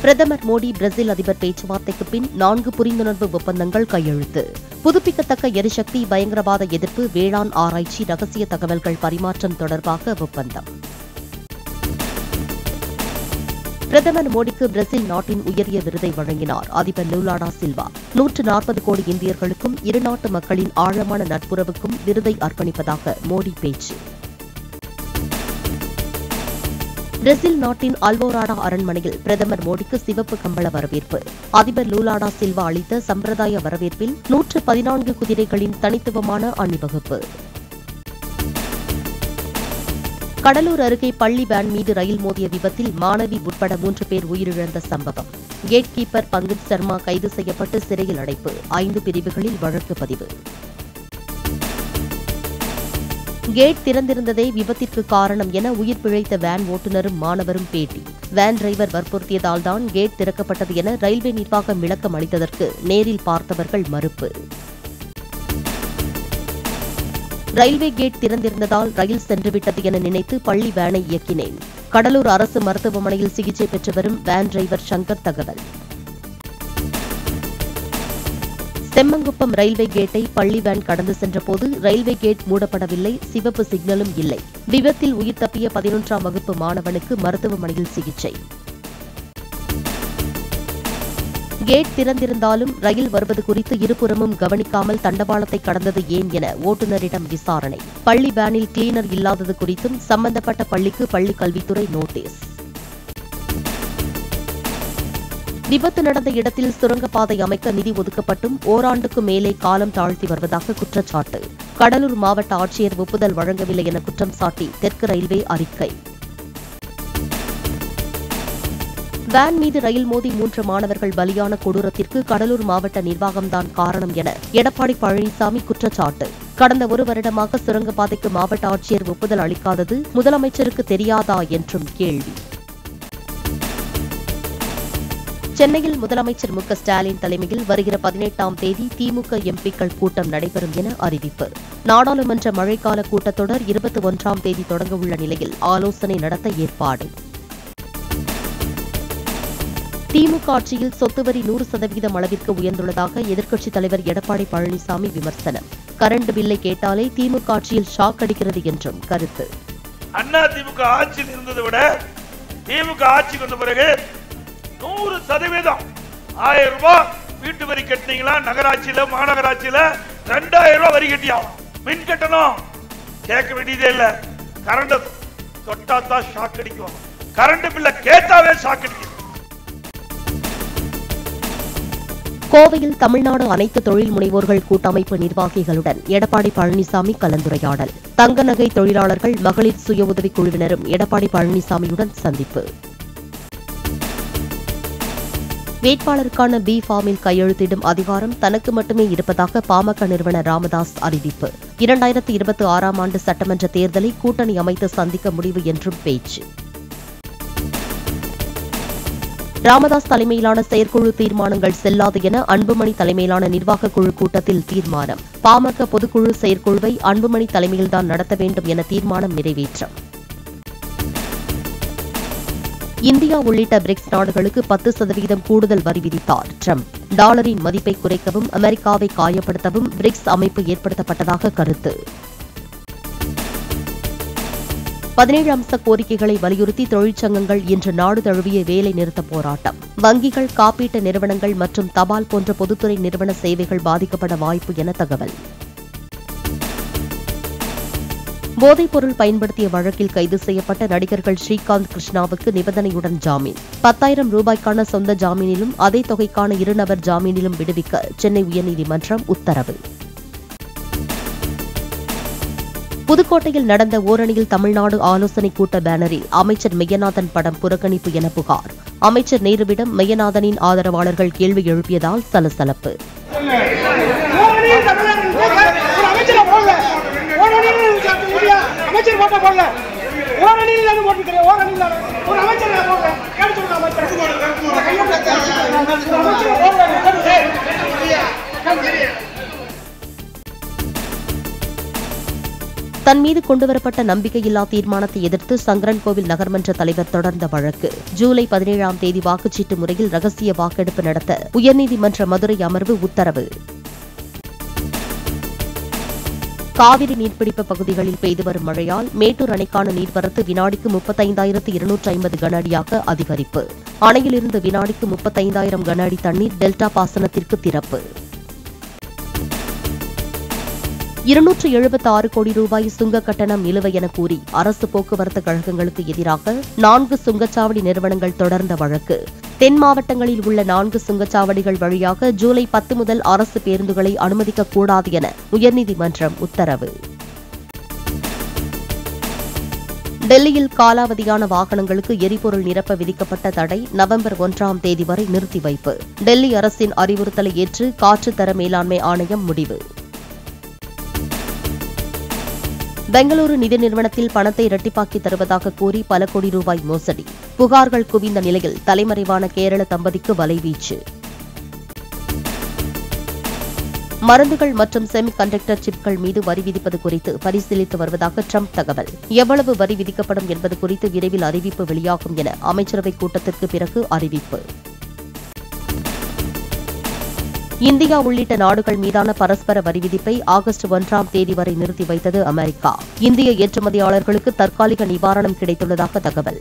பிரதமர் மோடி பிரேசில் அதிபர் பேச்சுவார்த்தைக்கு பின் 4 புரிந்துணர்வு ஒப்பந்தங்கள் கையெழுத்து. புதுப்பிக்கத்தக்க எரிசக்தி, பயங்கரவாத எதிர்ப்பு, வேளாண் ஆராய்ச்சி, ரகசிய தகவல்கள் பரிமாற்றம் தொடர்பாக ஒப்பந்தம். பிரதமர் மோடிக்கு பிரேசில் நாட்டின் உயரிய விருதை வழங்கினார் அதிபர் லூலா டா சில்வா. 140 கோடி இந்தியர்களுக்கும் இரு நாட்டு மக்களின் ஆழமான நட்புறவுக்கும் விருதை அர்ப்பணிப்பதாக மோடி பேச்சு. பிரேசில் நாட்டின் அல்வோராடா அரண்மனையில் பிரதமர் மோடிக்கு சிவப்பு கம்பள வரவேற்பு. அதிபர் லூலா டா சில்வா அளித்த சம்பிரதாய வரவேற்பில் 114 குதிரைகளின் தனித்துவமான அணிவகுப்பு. கடலூர் அருகே பள்ளி வேன் மீது ரயில் மோதிய விபத்தில் மாணவி உட்பட 3 பேர் உயிரிழந்த சம்பவம். கேட் கீப்பர் பங்கஜ் சர்மா கைது செய்யப்பட்டு சிறையில் அடைப்பு. 5 பிரிவுகளில் வழக்கு பதிவு. கேட் திறந்திருந்ததே விபத்திற்கு காரணம் என உயிர் பிழைத்த வேன் ஓட்டுநரும் மாணவரும் பேட்டி. வேன் டிரைவர் வற்புறுத்தியதால்தான் கேட் திறக்கப்பட்டது என ரயில்வே நிர்வாகம் விளக்கம் அளித்ததற்கு நேரில் பார்த்தவர்கள் மறுப்பு. ரயில்வே கேட் திறந்திருந்ததால் ரயில் சென்றுவிட்டது என நினைத்து பள்ளி வேனை இயக்கினேன். கடலூர் அரசு மருத்துவமனையில் சிகிச்சை பெற்று வரும் வேன் டிரைவர் சங்கர் தகவல். செம்மங்குப்பம் ரயில்வே கேட்டை பள்ளி வேன் கடந்து சென்றபோது ரயில்வே கேட் மூடப்படவில்லை, சிவப்பு சிக்னலும் இல்லை. விபத்தில் உயிர் தப்பிய 11ஆம் வகுப்பு மாணவனுக்கு மருத்துவமனையில் சிகிச்சை. கேட் திறந்திருந்தாலும் ரயில் வருவது குறித்து இருபுறமும் கவனிக்காமல் தண்டவாளத்தை கடந்தது ஏன் என ஓட்டுநரிடம் விசாரணை. பள்ளி வேனில் கிளீனர் இல்லாதது குறித்தும் சம்பந்தப்பட்ட பள்ளிக்கு பள்ளிக் கல்வித்துறை நோட்டீஸ். விபத்து நடந்த இடத்தில் சுரங்கப்பாதை அமைக்க நிதி ஒதுக்கப்பட்டும் ஓராண்டுக்கு மேலே காலம் தாழ்த்தி வருவதாக குற்றச்சாட்டு. கடலூர் மாவட்ட ஆட்சியர் ஒப்புதல் வழங்கவில்லை என குற்றம் சாட்டி தெற்கு ரயில்வே அறிக்கை. வேன் மீது ரயில் மோதி 3 மாணவர்கள் பலியான கொடூரத்திற்கு கடலூர் மாவட்ட நிர்வாகம்தான் காரணம் என எடப்பாடி பழனிசாமி குற்றச்சாட்டு. கடந்த 1 வருடமாக சுரங்கப்பாதைக்கு மாவட்ட ஆட்சியர் ஒப்புதல் அளிக்காதது முதலமைச்சருக்கு தெரியாதா என்றும் கேள்வி. சென்னையில் முதலமைச்சர் மு க ஸ்டாலின் தலைமையில் வருகிற 18ஆம் தேதி திமுக எம்பிக்கள் கூட்டம் நடைபெறும் என அறிவிப்பு. நாடாளுமன்ற மழைக்கால கூட்டத்தொடர் 21ஆம் தேதி தொடங்கவுள்ள நிலையில் ஆலோசனை நடத்த ஏற்பாடு. திமுக ஆட்சியில் சொத்து வரி 100% அளவிற்கு உயர்ந்துள்ளதாக எதிர்க்கட்சித் தலைவர் எடப்பாடி பழனிசாமி விமர்சனம். கரண்ட் பில்லை கேட்டாலே திமுக ஆட்சியில் ஷாக் அடிக்கிறது என்றும் கருத்து. அண்ணா திமுக ஆட்சியில் இருந்ததை விட திமுக ஆட்சிக்கு வந்த பிறகு 100% 1000 ரூபாய் வீட்டு வரி கட்டினீங்களா, நகராட்சியில மாநகராட்சியில 2000 ரூபாய் வரி கட்டியாகும். மின் கட்டணம் கேட்க வேண்டியதே இல்ல, கரண்ட் தொட்டாத்தான் ஷாக் அடிக்கும், கரண்ட் பில்ல கேட்டாவே ஷாக் அடிக்கும். கோவையில் தமிழ்நாடு அனைத்து தொழில் முனைவோர்கள் கூட்டமைப்பு நிர்வாகிகளுடன் எடப்பாடி பழனிசாமி கலந்துரையாடல். தங்க நகை தொழிலாளர்கள், மகளிர் சுய உதவிக் குழுவினரும் எடப்பாடி பழனிசாமியுடன் சந்திப்பு. வேட்பாளருக்கான பி ஃபார்மில் கையெழுத்திடும் அதிகாரம் தனக்கு மட்டுமே இருப்பதாக பாமக நிறுவனர் ராமதாஸ் அறிவிப்பு. 2026ஆம் ஆண்டு சட்டமன்ற தேர்தலை கூட்டணி அமைத்து சந்திக்க முடிவு என்றும் பேச்சு. ராமதாஸ் தலைமையிலான செயற்குழு தீர்மானங்கள் செல்லாது என அன்புமணி தலைமையிலான நிர்வாகக் குழு கூட்டத்தில் தீர்மானம். பாமக பொதுக்குழு செயற்குழுவை அன்புமணி தலைமையில்தான் நடத்த வேண்டும் என தீர்மானம் நிறைவேற்றம். இந்தியா உள்ளிட்ட பிரிக்ஸ் நாடுகளுக்கு 10% கூடுதல் வரி விதித்தார் டிரம்ப். டாலரின் மதிப்பை குறைக்கவும் அமெரிக்காவை காயப்படுத்தவும் பிரிக்ஸ் அமைப்பு ஏற்படுத்தப்பட்டதாக கருத்து. 17 அம்ச கோரிக்கைகளை வலியுறுத்தி தொழிற்சங்கங்கள் இன்று நாடு தழுவிய வேலை நிறுத்த போராட்டம். வங்கிகள், காப்பீட்டு நிறுவனங்கள் மற்றும் தபால் போன்ற பொதுத்துறை நிறுவன சேவைகள் பாதிக்கப்பட வாய்ப்பு என தகவல். போதைப்பொருள் பயன்படுத்திய வழக்கில் கைது செய்யப்பட்ட நடிகர்கள் ஸ்ரீகாந்த், கிருஷ்ணாவுக்கு நிபந்தனையுடன் ஜாமீன். 10,000 ரூபாய்க்கான சொந்த ஜாமீனிலும் அதே தொகைக்கான 2 நபர் ஜாமீனிலும் விடுவிக்க சென்னை உயர்நீதிமன்றம் உத்தரவு. புதுக்கோட்டையில் நடந்த ஓரணியில் தமிழ்நாடு ஆலோசனைக் கூட்ட பேனரில் அமைச்சர் மெய்யநாதன் படம் புறக்கணிப்பு என புகார். அமைச்சர் நேருவிடம் மெய்யநாதனின் ஆதரவாளர்கள் கேள்வி எழுப்பியதால் சலசலப்பு. தன் மீது கொண்டுவரப்பட்ட நம்பிக்கையில்லா தீர்மானத்தை எதிர்த்து சங்கரன்கோவில் நகர்மன்ற தலைவர் தொடர்ந்த வழக்கு. ஜூலை 17ஆம் தேதி வாக்குச்சீட்டு முறையில் ரகசிய வாக்கெடுப்பு நடத்த உயர்நீதிமன்ற மதுரை அமர்வு உத்தரவு. காவிரி நீர்பிடிப்பு பகுதிகளில் பெய்து வரும் மழையால் மேட்டூர் அணைக்கான நீர்வரத்து வினாடிக்கு 35,250 கன அடியாக அதிகரிப்பு. அணையிலிருந்து வினாடிக்கு 35,000 கன அடி தண்ணீர் டெல்டா பாசனத்திற்கு திறப்பு. 276 கோடி ரூபாய் சுங்க கட்டணம் நிலுவை என கூறி அரசு போக்குவரத்து கழகங்களுக்கு எதிராக 4 சுங்கச்சாவடி நிறுவனங்கள் தொடர்ந்த வழக்கு. தென் மாவட்டங்களில் உள்ள 4 சுங்கச்சாவடிகள் வழியாக ஜூலை 10 முதல் அரசு பேருந்துகளை அனுமதிக்கக்கூடாது என உயர்நீதிமன்றம் உத்தரவு. டெல்லியில் காலாவதியான வாகனங்களுக்கு எரிபொருள் நிரப்ப விதிக்கப்பட்ட தடை நவம்பர் 1ஆம் தேதி வரை நிறுத்தி வைப்பு. டெல்லி அரசின் அறிவுறுத்தலை ஏற்று காற்று தர மேலாண்மை ஆணையம் முடிவு. பெங்களூரு நிதி நிறுவனத்தில் பணத்தை இரட்டிப்பாக்கி தருவதாக கூறி பல கோடி ரூபாய் மோசடி. புகார்கள் குவிந்த நிலையில் தலைமறைவான கேரள தம்பதிக்கு வலைவீச்சு. மருந்துகள் மற்றும் செமி கண்டக்டர் சிப்கள் மீது வரி விதிப்பது குறித்து பரிசீலித்து வருவதாக ட்ரம்ப் தகவல். எவ்வளவு வரி விதிக்கப்படும் என்பது குறித்து விரைவில் அறிவிப்பு வெளியாகும் என அமைச்சரவைக் கூட்டத்திற்கு பிறகு அறிவிப்பு. இந்தியா உள்ளிட்ட நாடுகள் மீதான பரஸ்பர வரி விதிப்பை ஆகஸ்ட் 1ஆம் தேதி வரை நிறுத்தி வைத்தது அமெரிக்கா. இந்திய ஏற்றுமதியாளர்களுக்கு தற்காலிக நிவாரணம் கிடைத்துள்ளதாக தகவல்.